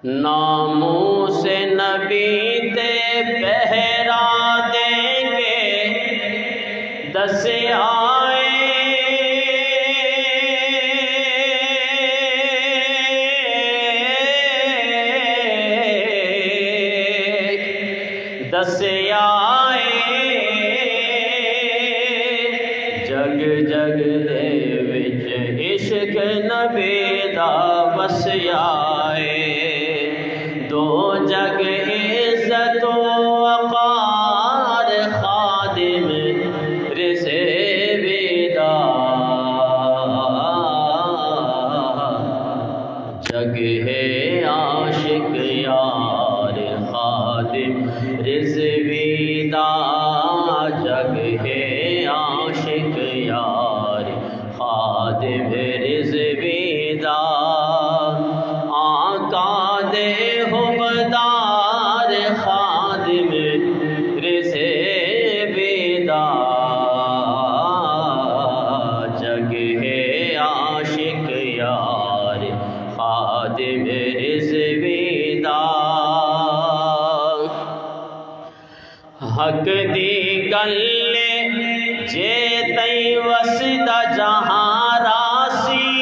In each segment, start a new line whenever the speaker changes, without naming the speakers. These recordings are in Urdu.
ناموں سے نبی تے پہرا دیں گے دس آئے دس آئے جگ جگ دے وچ عشق نبی دا بس آئے دو جگ عزت و وقار خادم رزق ودا جگ ہے عاشق یار خادم رزق ودا جگ ہے عاشق یار خادم رزق ودا آقا دے حبدار خادم رزق ودا جگ ہے عاشق یار خادم رزق ودا حق دی گل جے تئی وسدا جہاں راسی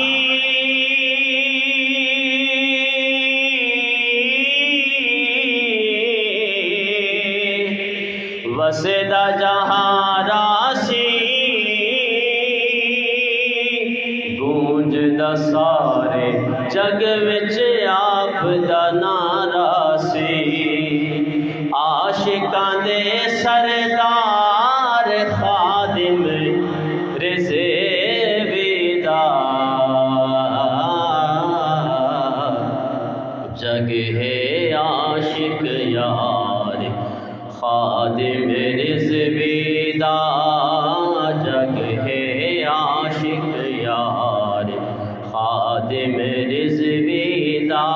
وسدا جہاں راسی گونجدا سارے جگ وچ آپ دا نعرہ سی عاشقاں دے سردار خادم رزق ودا جگ ہے عاشق یار خادم رزق ودا جگ ہے عاشق یار خادم رزق ودا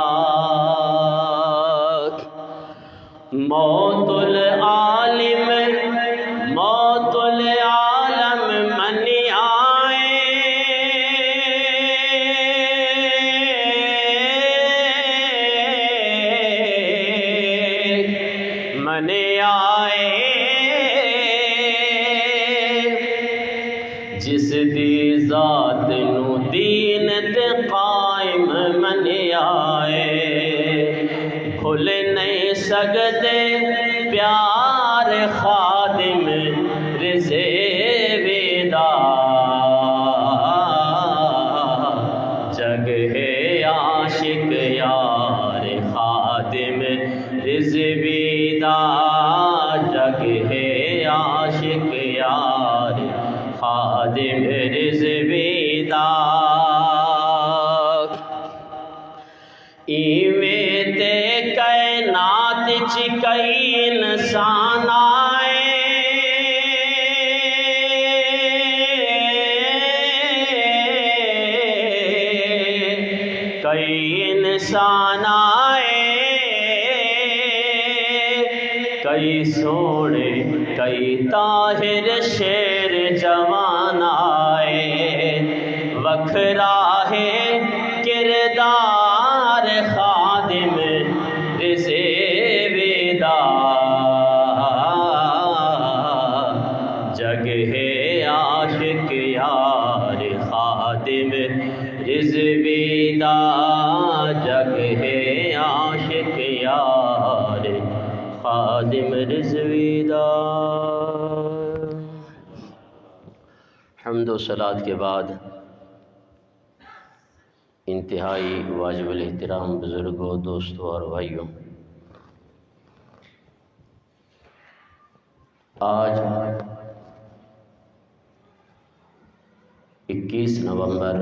موت العالم موت العالم من آئے من آئے جس دی ذات نو دین تے قائم من آئے بھول نہیں سکتے پیار خادم رزق ودا جگ ہے عاشق یار خادم رزق ودا جگ ہے عاشق یار خادم رزق ودا ایویں تے کائنات چ کئی انسان آئے کئی انسان آئے کئی سونے کئی طاہر شیر جوان آئے وکھرا ہے کردار خادم رزق ودا جگ ہے عاشق یار خادم رزق ودا جگ ہے عاشق یار خادم رزق ودا حمد و صلات کے بعد انتہائی واجب الاحترام بزرگوں دوستوں اور بھائیوں، آج 21 نومبر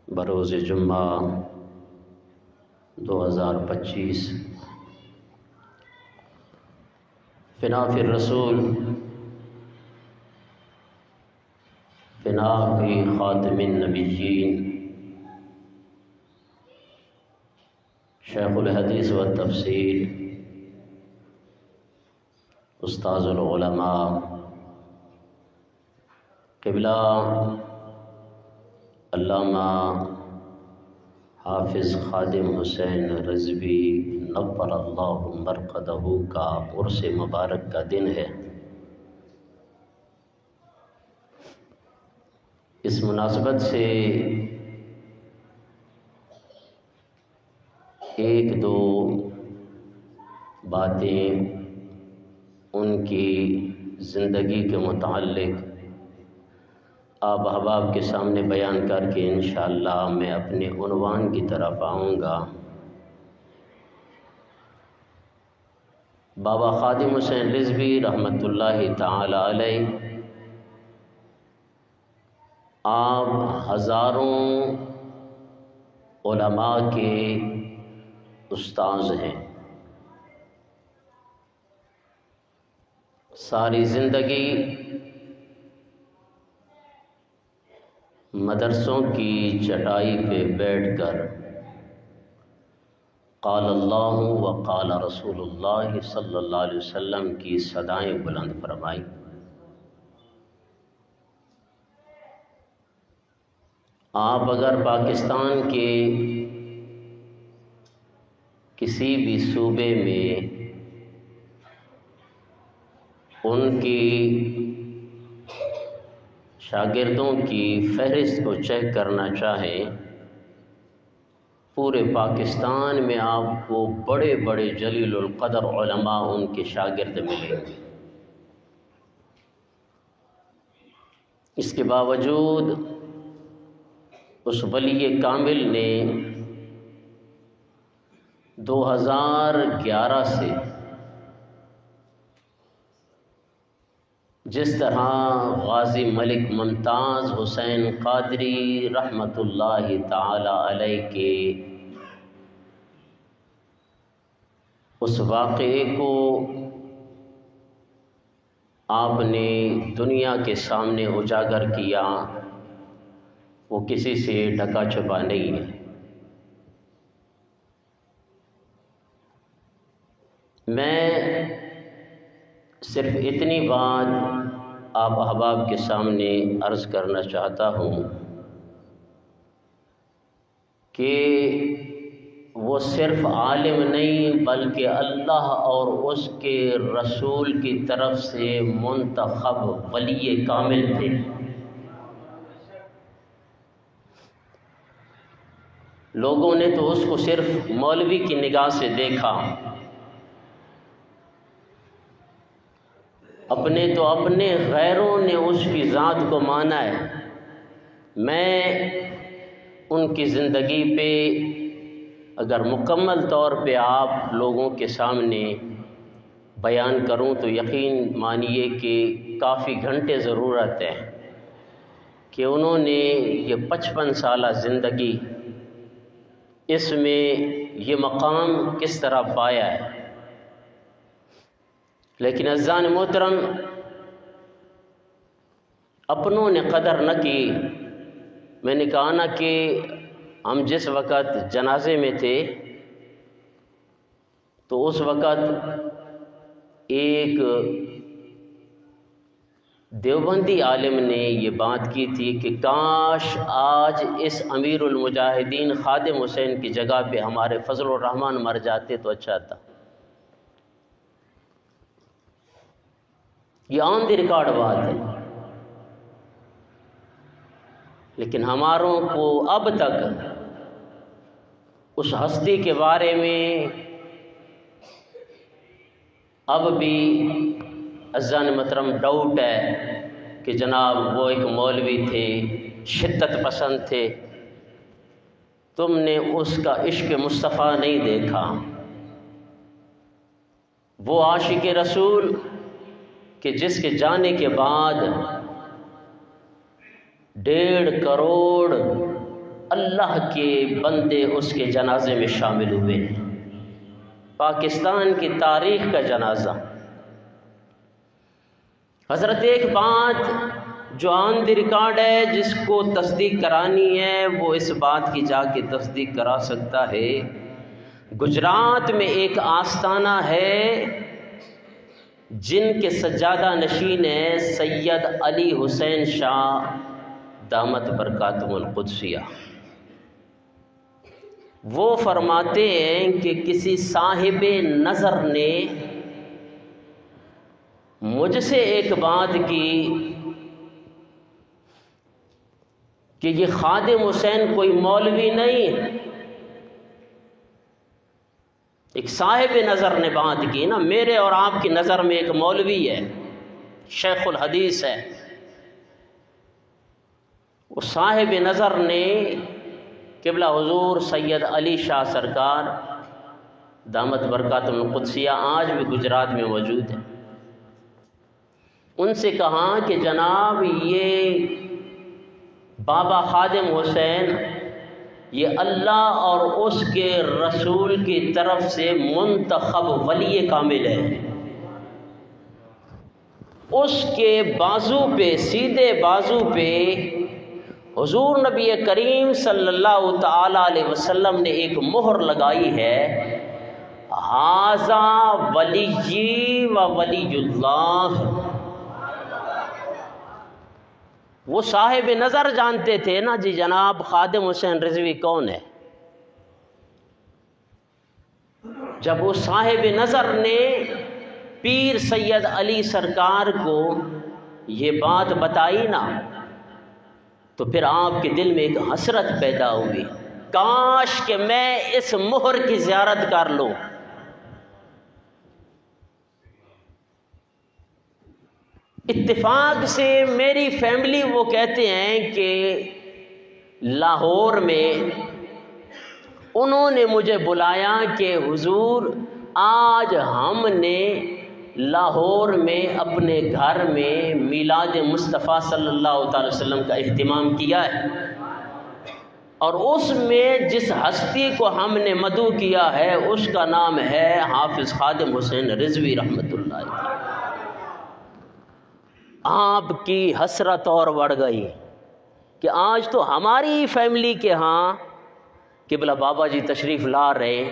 بروز جمعہ 2025 فنا فی الرسول فنا فی خاتم النبیین شیخ الحدیث والتفسیر استاذ العلماء قبلہ علامہ حافظ خادم حسین رضوی نور اللہ مرقدہ کا عرس مبارک کا دن ہے۔ اس مناسبت سے ایک دو باتیں ان کی زندگی کے متعلق آپ احباب کے سامنے بیان کر کے انشاءاللہ میں اپنے عنوان کی طرف آؤں گا۔ بابا خادم حسین رضوی رحمۃ اللہ تعالی علیہ آپ ہزاروں علماء کے استاذ ہیں۔ ساری زندگی مدرسوں کی چٹائی پہ بیٹھ کر قال اللہ و قال رسول اللہ صلی اللہ علیہ وسلم کی صدائیں بلند فرمائی۔ آپ اگر پاکستان کے کسی بھی صوبے میں ان کی شاگردوں کی فہرست کو چیک کرنا چاہیں، پورے پاکستان میں آپ کو بڑے بڑے جلیل القدر علماء ان کے شاگرد ملیں گے۔ اس کے باوجود اس ولی کامل نے 2011 سے جس طرح غازی ملک ممتاز حسین قادری رحمۃ اللہ تعالی علیہ کے اس واقعے کو آپ نے دنیا کے سامنے اجاگر کیا، وہ کسی سے ڈھکا چھپا نہیں ہے۔ میں صرف اتنی بات آپ احباب کے سامنے عرض کرنا چاہتا ہوں کہ وہ صرف عالم نہیں بلکہ اللہ اور اس کے رسول کی طرف سے منتخب ولی کامل تھے۔ لوگوں نے تو اس کو صرف مولوی کی نگاہ سے دیکھا، اپنے غیروں نے اس کی ذات کو مانا ہے۔ میں ان کی زندگی پہ اگر مکمل طور پہ آپ لوگوں کے سامنے بیان کروں تو یقین مانیے کہ کافی گھنٹے ضرورت ہے کہ انہوں نے یہ 55 سالہ زندگی اس میں یہ مقام کس طرح پایا ہے۔ لیکن عزیزان محترم، اپنوں نے قدر نہ کی۔ میں نے کہا نا کہ ہم جس وقت جنازے میں تھے تو اس وقت ایک دیوبندی عالم نے یہ بات کی تھی کہ کاش آج اس امیر المجاہدین خادم حسین کی جگہ پہ ہمارے فضل الرحمن مر جاتے تو اچھا تھا۔ یہ آن دی ریکارڈ بات ہے، لیکن ہماروں کو اب تک اس ہستی کے بارے میں اب بھی عزیزان محترم ڈاؤٹ ہے کہ جناب وہ ایک مولوی تھے، شدت پسند تھے، تم نے اس کا عشق مصطفیٰ نہیں دیکھا۔ وہ عاشق رسول کہ جس کے جانے کے بعد 1.5 کروڑ اللہ کے بندے اس کے جنازے میں شامل ہوئے۔ پاکستان کی تاریخ کا جنازہ۔ حضرت ایک بات جو آن دی ریکارڈ ہے، جس کو تصدیق کرانی ہے وہ اس بات کی جا کے تصدیق کرا سکتا ہے۔ گجرات میں ایک آستانہ ہے جن کے سجادہ نشین ہے سید علی حسین شاہ دامت برکاتہم القدسیہ۔ وہ فرماتے ہیں کہ کسی صاحب نظر نے مجھ سے ایک بات کی کہ یہ خادم حسین کوئی مولوی نہیں، ایک صاحب نظر نے بات کی نا، میرے اور آپ کی نظر میں ایک مولوی ہے، شیخ الحدیث ہے، وہ صاحب نظر نے قبلہ حضور سید علی شاہ سرکار دامت برکاتہم القدسیہ آج بھی گجرات میں موجود ہیں، ان سے کہا کہ جناب یہ بابا خادم حسین یہ اللہ اور اس کے رسول کی طرف سے منتخب ولی کامل ہے، اس کے بازو پہ، سیدھے بازو پہ حضور نبی کریم صلی اللہ تعالی علیہ وسلم نے ایک مہر لگائی ہے، ھذا ولی و ولی اللہ۔ وہ صاحب نظر جانتے تھے نا جی جناب خادم حسین رضوی کون ہے۔ جب وہ صاحب نظر نے پیر سید علی سرکار کو یہ بات بتائی نا، تو پھر آپ کے دل میں ایک حسرت پیدا ہوئی، کاش کہ میں اس مہر کی زیارت کر لوں۔ اتفاق سے میری فیملی وہ کہتے ہیں کہ لاہور میں انہوں نے مجھے بلایا کہ حضور آج ہم نے لاہور میں اپنے گھر میں میلاد مصطفیٰ صلی اللہ تعالی وسلم کا اہتمام کیا ہے، اور اس میں جس ہستی کو ہم نے مدعو کیا ہے اس کا نام ہے حافظ خادم حسین رضوی رحمۃ اللہ علیہ۔ آپ کی حسرت اور بڑھ گئی کہ آج تو ہماری فیملی کے ہاں قبلہ بابا جی تشریف لا رہے،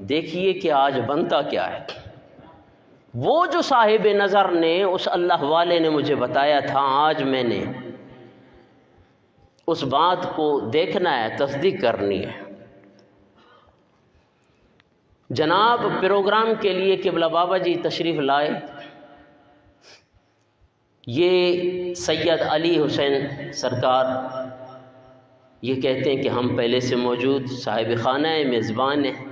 دیکھیے کہ آج بنتا کیا ہے۔ وہ جو صاحب نظر نے اس اللہ والے نے مجھے بتایا تھا، آج میں نے اس بات کو دیکھنا ہے، تصدیق کرنی ہے۔ جناب پروگرام کے لیے قبلہ بابا جی تشریف لائے، یہ سید علی حسین سرکار یہ کہتے ہیں کہ ہم پہلے سے موجود صاحب خانہ میزبان ہیں،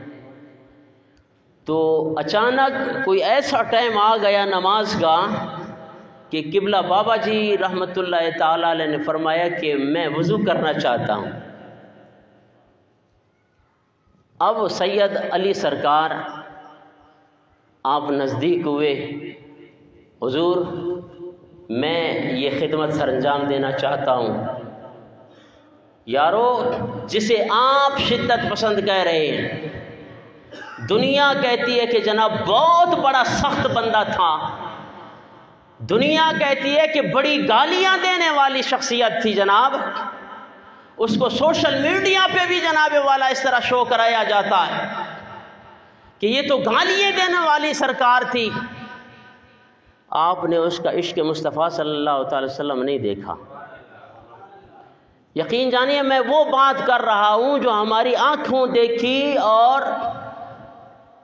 تو اچانک کوئی ایسا ٹائم آ گیا نماز کا کہ قبلہ بابا جی رحمۃ اللہ تعالی علیہ نے فرمایا کہ میں وضو کرنا چاہتا ہوں۔ اب سید علی سرکار آپ نزدیک ہوئے، حضور میں یہ خدمت سر انجام دینا چاہتا ہوں۔ یارو جسے آپ شدت پسند کہہ رہے ہیں، دنیا کہتی ہے کہ جناب بہت بڑا سخت بندہ تھا، دنیا کہتی ہے کہ بڑی گالیاں دینے والی شخصیت تھی جناب، اس کو سوشل میڈیا پہ بھی جناب والا اس طرح شو کرایا جاتا ہے کہ یہ تو گالیاں دینے والی سرکار تھی۔ آپ نے اس کا عشق مصطفیٰ صلی اللہ تعالی وسلم نہیں دیکھا۔ یقین جانیے میں وہ بات کر رہا ہوں جو ہماری آنکھوں دیکھی، اور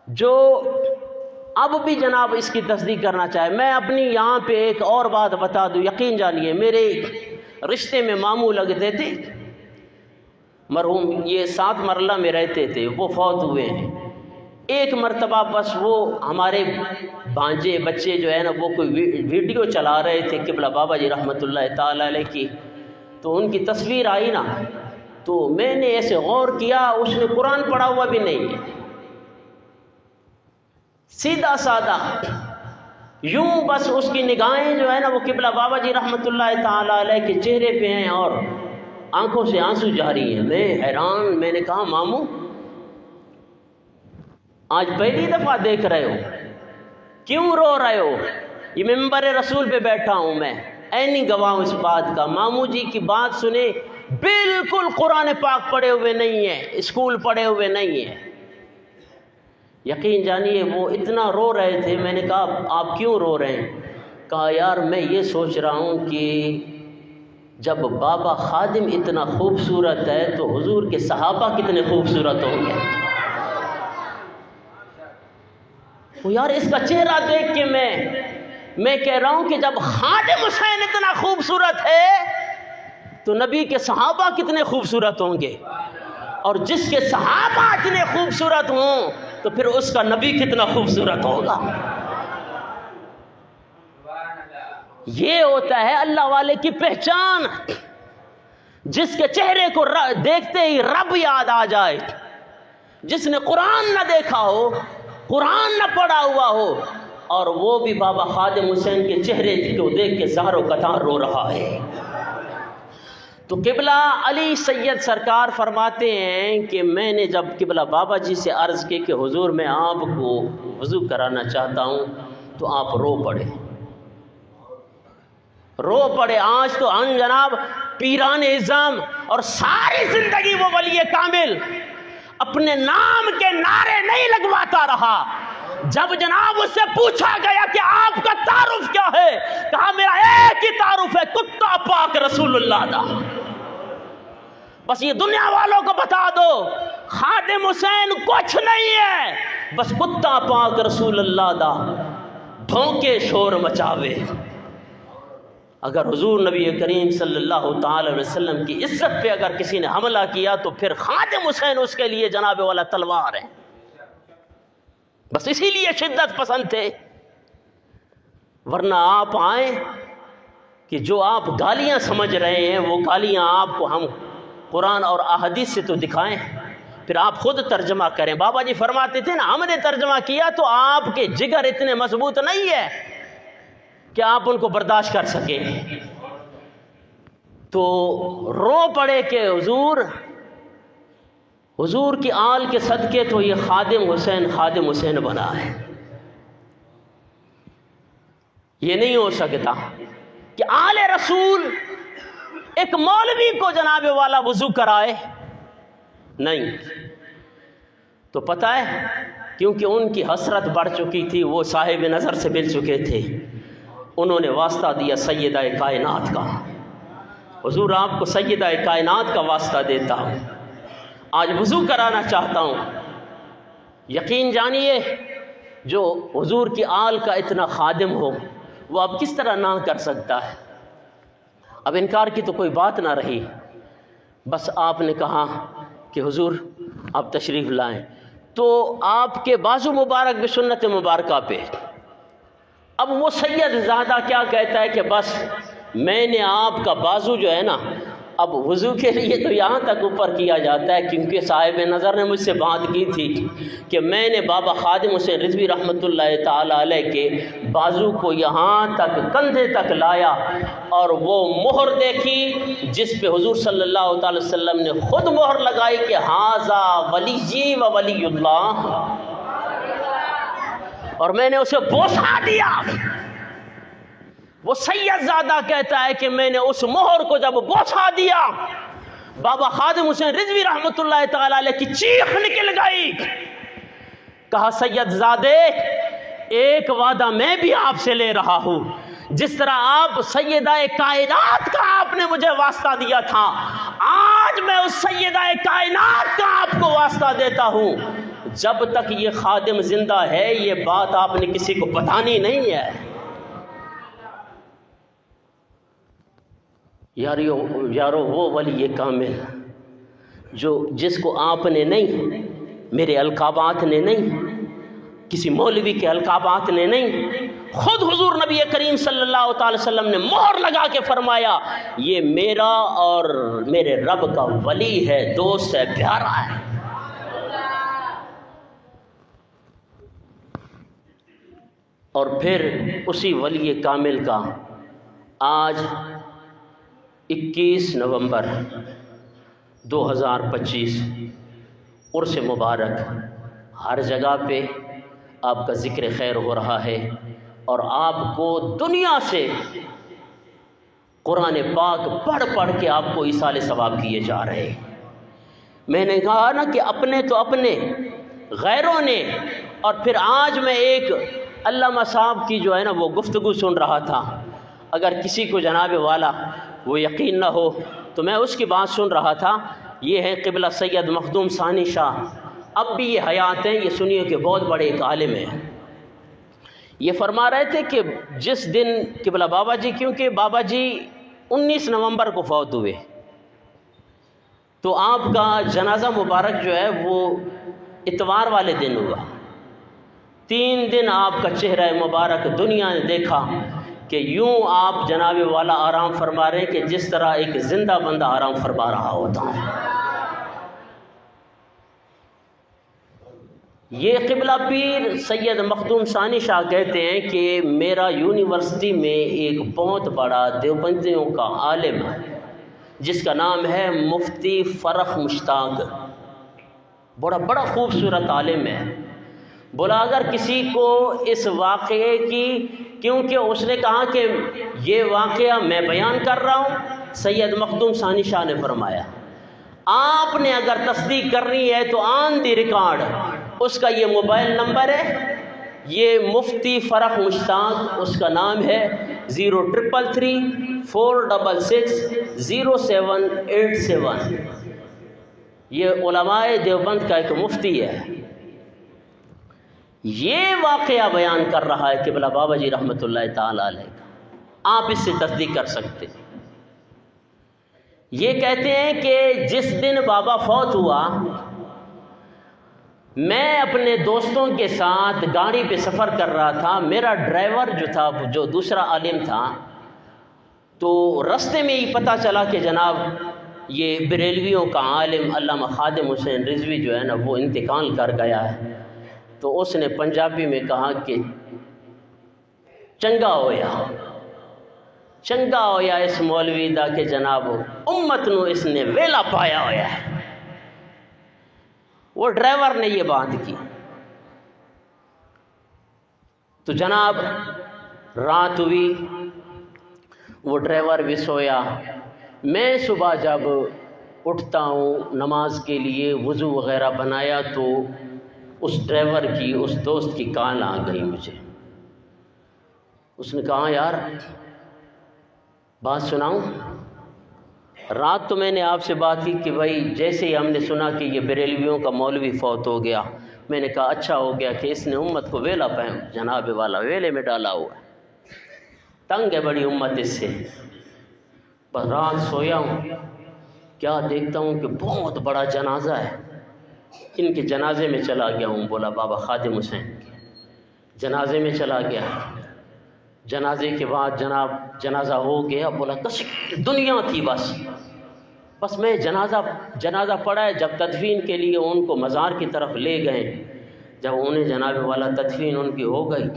جو اب بھی جناب اس کی تصدیق کرنا چاہے۔ میں اپنی یہاں پہ ایک اور بات بتا دوں، یقین جانیے میرے رشتے میں ماموں لگتے تھے، مرحوم یہ 7 مرلہ میں رہتے تھے، وہ فوت ہوئے ہیں۔ ایک مرتبہ بس وہ ہمارے بھانجے بچے جو ہے نا وہ کوئی ویڈیو چلا رہے تھے قبلہ بابا جی رحمۃ اللہ تعالی علیہ کی، تو ان کی تصویر آئی نا، تو میں نے ایسے غور کیا، اس نے قرآن پڑھا ہوا بھی نہیں ہے، سیدھا سادہ یوں بس اس کی نگاہیں جو ہے نا وہ قبلہ بابا جی رحمۃ اللہ تعالی علیہ کے چہرے پہ ہیں اور آنکھوں سے آنسو جاری ہیں۔ میں حیران، میں نے کہا ماموں آج پہلی دفعہ دیکھ رہے ہو، کیوں رو رہے ہو؟ یہ ممبر رسول پہ بیٹھا ہوں میں، عینی گواہ ہوں اس بات کا۔ ماموں جی کی بات سنے، بالکل قرآن پاک پڑھے ہوئے نہیں ہیں، اسکول پڑھے ہوئے نہیں ہیں۔ یقین جانیے وہ اتنا رو رہے تھے، میں نے کہا آپ کیوں رو رہے ہیں؟ کہا یار میں یہ سوچ رہا ہوں کہ جب بابا خادم اتنا خوبصورت ہے تو حضور کے صحابہ کتنے خوبصورت ہوں گے. وہ یار اس کا چہرہ دیکھ کے میں کہہ رہا ہوں کہ جب خادم حسین اتنا خوبصورت ہے تو نبی کے صحابہ کتنے خوبصورت ہوں گے, اور جس کے صحابہ اتنے خوبصورت ہوں تو پھر اس کا نبی کتنا خوبصورت ہوگا. یہ ہوتا ہے اللہ والے کی پہچان, جس کے چہرے کو دیکھتے ہی رب یاد آ جائے, جس نے قرآن نہ دیکھا ہو, قرآن نہ پڑھا ہوا ہو, اور وہ بھی بابا خادم حسین کے چہرے کو دیکھ کے زہر و قطار رو رہا ہے. تو قبلہ علی سید سرکار فرماتے ہیں کہ میں نے جب قبلہ بابا جی سے عرض کی کہ حضور میں آپ کو وضو کرانا چاہتا ہوں, تو آپ رو پڑے. آج تو ان جناب پیران اعظم اور ساری زندگی وہ ولی کامل اپنے نام کے نعرے نہیں لگواتا رہا. جب جناب اس سے پوچھا گیا کہ آپ کا تعارف کیا ہے, کہا میرا ایک ہی تعارف ہے, کتا پاک رسول اللہ دا. بس یہ دنیا والوں کو بتا دو خادم حسین کچھ نہیں ہے, بس کتا پاک رسول اللہ دا, بھونکے شور مچاوے. اگر حضور نبی کریم صلی اللہ تعالی علیہ وسلم کی عزت پہ اگر کسی نے حملہ کیا تو پھر خادم حسین اس کے لیے جناب والا تلوار ہے. بس اسی لیے شدت پسند تھے, ورنہ آپ آئیں کہ جو آپ گالیاں سمجھ رہے ہیں وہ گالیاں آپ کو ہم قرآن اور احادیث سے تو دکھائیں, پھر آپ خود ترجمہ کریں. بابا جی فرماتے تھے نا, ہم نے ترجمہ کیا تو آپ کے جگر اتنے مضبوط نہیں ہے کہ آپ ان کو برداشت کر سکیں. تو رو پڑے کہ حضور کی آل کے صدقے تو یہ خادم حسین بنا ہے. یہ نہیں ہو سکتا کہ آل رسول ایک مولوی کو جناب والا وضو کرائے, نہیں. تو پتہ ہے کیونکہ ان کی حسرت بڑھ چکی تھی, وہ صاحب نظر سے مل چکے تھے, انہوں نے واسطہ دیا سیدہ کائنات کا. حضور آپ کو سیدہ کائنات کا واسطہ دیتا ہوں, آج وضو کرانا چاہتا ہوں. یقین جانیے جو حضور کی آل کا اتنا خادم ہو وہ اب کس طرح نہ کر سکتا ہے. اب انکار کی تو کوئی بات نہ رہی, بس آپ نے کہا کہ حضور آپ تشریف لائیں. تو آپ کے بازو مبارک بسنت مبارکہ پہ اب وہ سید زادہ کیا کہتا ہے کہ بس میں نے آپ کا بازو جو ہے نا, اب وضو کے لیے تو یہاں تک اوپر کیا جاتا ہے, کیونکہ صاحب نظر نے مجھ سے بات کی تھی کہ میں نے بابا خادم حسین رضوی رحمۃ اللہ تعالی علیہ کے بازو کو یہاں تک کندھے تک لایا, اور وہ مہر دیکھی جس پہ حضور صلی اللہ تعالی وسلم نے خود مہر لگائی کہ ھذا ولی و ولی اللہ, اور میں نے اسے بوسا دیا. وہ سید زادہ کہتا ہے کہ میں نے اس مہر کو جب بوسا دیا, بابا خادم حسین رضوی رحمۃ اللہ تعالی علیہ کی چیخ نکل گئی. کہا سید زادے ایک وعدہ میں بھی آپ سے لے رہا ہوں, جس طرح آپ سیدہ کائنات کا آپ نے مجھے واسطہ دیا تھا, آج میں اس سیدہ کائنات کا آپ کو واسطہ دیتا ہوں. جب تک یہ خادم زندہ ہے یہ بات آپ نے کسی کو بتانی نہیں ہے. یارو وہ ولی کامل جس کو آپ نے نہیں, میرے القابات نے نہیں, کسی مولوی کے القابات نے نہیں, خود حضور نبی کریم صلی اللہ تعالی وسلم نے مہر لگا کے فرمایا یہ میرا اور میرے رب کا ولی ہے, دوست ہے, پیارا ہے. اور پھر اسی ولی کامل کا آج 21 نومبر 2025 عرس مبارک ہر جگہ پہ آپ کا ذکر خیر ہو رہا ہے, اور آپ کو دنیا سے قرآن پاک پڑھ پڑھ کے آپ کو ایصال ثواب کیے جا رہے. میں نے کہا نا کہ اپنے تو اپنے, غیروں نے. اور پھر آج میں ایک علامہ صاحب کی جو ہے نا وہ گفتگو سن رہا تھا, اگر کسی کو جناب والا وہ یقین نہ ہو تو میں اس کی بات سن رہا تھا. یہ ہے قبلہ سید مخدوم ثانی شاہ، اب بھی یہ حیات ہیں. یہ سنیے کہ بہت بڑے ایک عالم ہیں. یہ فرما رہے تھے کہ جس دن قبلہ بابا جی، کیونکہ بابا جی 19 نومبر کو فوت ہوئے، تو آپ کا جنازہ مبارک جو ہے وہ اتوار والے دن ہوا. 3 دن آپ کا چہرہ مبارک دنیا نے دیکھا کہ یوں آپ جناب والا آرام فرما رہے ہیں کہ جس طرح ایک زندہ بندہ آرام فرما رہا ہوتا ہے. یہ قبلہ پیر سید مخدوم ثانی شاہ کہتے ہیں کہ میرا یونیورسٹی میں ایک بہت بڑا دیوبندیوں کا عالم ہے جس کا نام ہے مفتی فرخ مشتاق. بڑا خوبصورت عالم ہے. بولا اگر کسی کو اس واقعے کی، کیونکہ اس نے کہا کہ یہ واقعہ میں بیان کر رہا ہوں، سید مخدوم ثانی شاہ نے فرمایا آپ نے اگر تصدیق کرنی ہے تو آن دی ریکارڈ اس کا یہ موبائل نمبر ہے، یہ مفتی فرخ مشتاق، اس کا نام ہے 0333 466 0787. یہ علماء دیوبند کا ایک مفتی ہے. یہ واقعہ بیان کر رہا ہے قبلہ بابا جی رحمۃ اللہ تعالی علیہ کا. آپ اس سے تصدیق کر سکتے. یہ کہتے ہیں کہ جس دن بابا فوت ہوا، میں اپنے دوستوں کے ساتھ گاڑی پہ سفر کر رہا تھا. میرا ڈرائیور جو تھا، جو دوسرا عالم تھا، تو رستے میں ہی پتہ چلا کہ جناب یہ بریلویوں کا عالم علامہ خادم حسین رضوی جو ہے نا وہ انتقال کر گیا ہے. تو اس نے پنجابی میں کہا کہ چنگا ہویا اس مولوی دا کہ جناب امت نو اس نے ویلا پایا ہویا ہے. وہ ڈرائیور نے یہ بات کی. تو جناب رات ہوئی، وہ ڈرائیور بھی سویا. میں صبح جب اٹھتا ہوں نماز کے لیے وضو وغیرہ بنایا تو اس ڈرائیور کی، اس دوست کی کال آ گئی مجھے. اس نے کہا یار بات سناؤں. رات تو میں نے آپ سے بات کی کہ بھائی جیسے ہی ہم نے سنا کہ یہ بریلویوں کا مولوی فوت ہو گیا، میں نے کہا اچھا ہو گیا کہ اس نے امت کو ویلا پہ جناب والا ویلے میں ڈالا ہوا ہے. تنگ ہے بڑی امت اس سے. بس رات سویا ہوں، کیا دیکھتا ہوں کہ بہت بڑا جنازہ ہے. ان کے جنازے میں چلا گیا ہوں. بولا بابا خادم حسین کے جنازے میں چلا گیا. جنازے کے بعد جناب جنازہ ہو گیا. بولا کسی دنیا تھی بس میں جنازہ پڑھا ہے. جب تدفین کے لیے ان کو مزار کی طرف لے گئے، جب انہیں جناب والا تدفین ان کی ہو گئی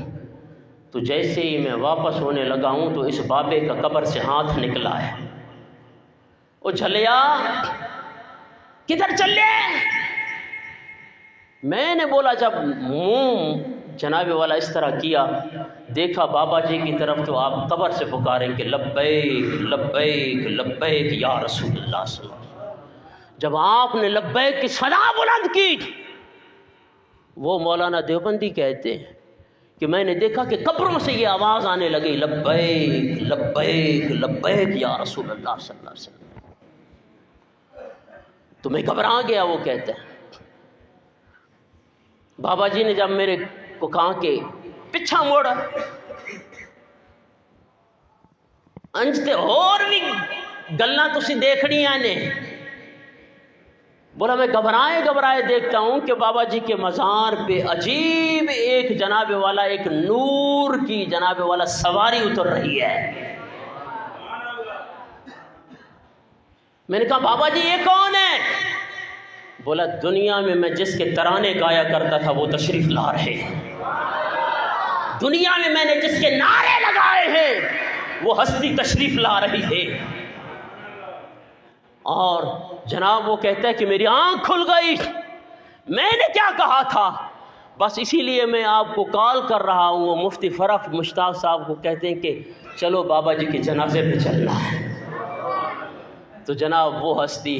تو جیسے ہی میں واپس ہونے لگا ہوں تو اس بابے کا قبر سے ہاتھ نکلا ہے. او جھلیا کدھر چلے؟ میں نے بولا جب منہ جناب والا اس طرح کیا، دیکھا بابا جی کی طرف تو آپ قبر سے پکاریں کہ لبیک لبیک لبیک یا رسول اللہ صلی اللہ علیہ وسلم. جب آپ نے لبیک کی صدا بلند کی، وہ مولانا دیوبندی کہتے ہیں کہ میں نے دیکھا کہ قبروں سے یہ آواز آنے لگی لبیک لبیک لبیک یا رسول اللہ صلی اللہ علیہ وسلم. تو میں گھبرا گیا. وہ کہتے ہیں بابا جی نے جب میرے کو کہا کہ پچھا موڑا انجتے اور بھی گلنا تسی دیکھنیاں نے. بولا میں گھبرائے دیکھتا ہوں کہ بابا جی کے مزار پہ عجیب ایک جناب والا ایک نور کی جناب والا سواری اتر رہی ہے. میں نے کہا بابا جی یہ کون ہے؟ بولا دنیا میں جس کے ترانے گایا کرتا تھا وہ تشریف لا رہے ہیں. دنیا میں نے جس کے نعرے لگائے ہیں وہ ہستی تشریف لا رہی ہے. اور جناب وہ کہتا ہے کہ میری آنکھ کھل گئی. میں نے کیا کہا تھا، بس اسی لیے میں آپ کو کال کر رہا ہوں. وہ مفتی فرخ مشتاق صاحب کو کہتے ہیں کہ چلو بابا جی کے جنازے پہ چلنا ہے. تو جناب وہ ہستی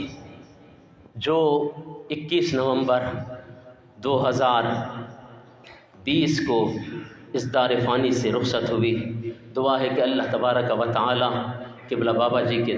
جو 21 نومبر 2020 کو اس دار فانی سے رخصت ہوئی، دعا ہے کہ اللہ تبارک و تعالی قبلہ بابا جی کے